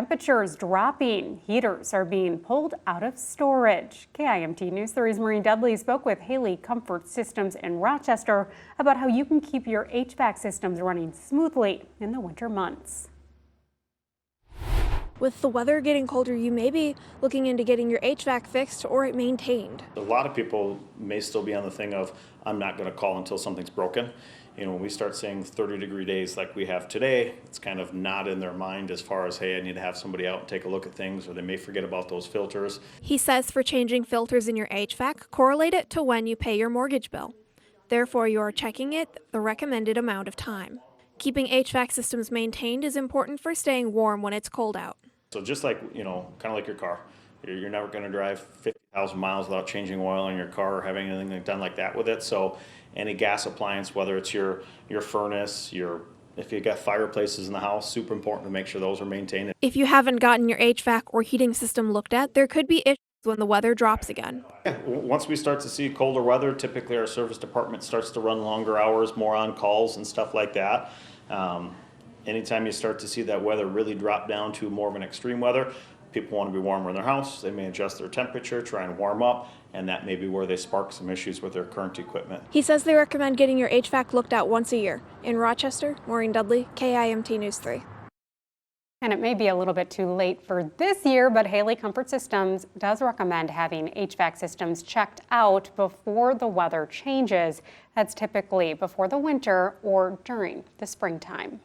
Temperatures dropping, heaters are being pulled out of storage. KIMT News 3's Maureen Dudley spoke with Haley Comfort Systems in Rochester about how you can keep your HVAC systems running smoothly in the winter months. With the weather getting colder, you may be looking into getting your HVAC fixed or maintained. A lot of people may still be on the thing of, I'm not going to call until something's broken. You know, when we start seeing 30-degree days like we have today, it's kind of not in their mind as far as, hey, I need to have somebody out and take a look at things, or they may forget about those filters. He says for changing filters in your HVAC, correlate it to when you pay your mortgage bill. Therefore, you are checking it the recommended amount of time. Keeping HVAC systems maintained is important for staying warm when it's cold out. So just like, you know, kind of like your car, you're never going to drive 50,000 miles without changing oil in your car or having anything done like that with it. So any gas appliance, whether it's your furnace, if you've got fireplaces in the house, super important to make sure those are maintained. If you haven't gotten your HVAC or heating system looked at, there could be issues when the weather drops again. Yeah, once we start to see colder weather, typically our service department starts to run longer hours, more on calls and stuff like that. Anytime you start to see that weather really drop down to more of an extreme weather, people want to be warmer in their house. They may adjust their temperature, try and warm up, and that may be where they spark some issues with their current equipment. He says they recommend getting your HVAC looked at once a year. In Rochester, Maureen Dudley, KIMT News 3. And it may be a little bit too late for this year, but Haley Comfort Systems does recommend having HVAC systems checked out before the weather changes. That's typically before the winter or during the springtime.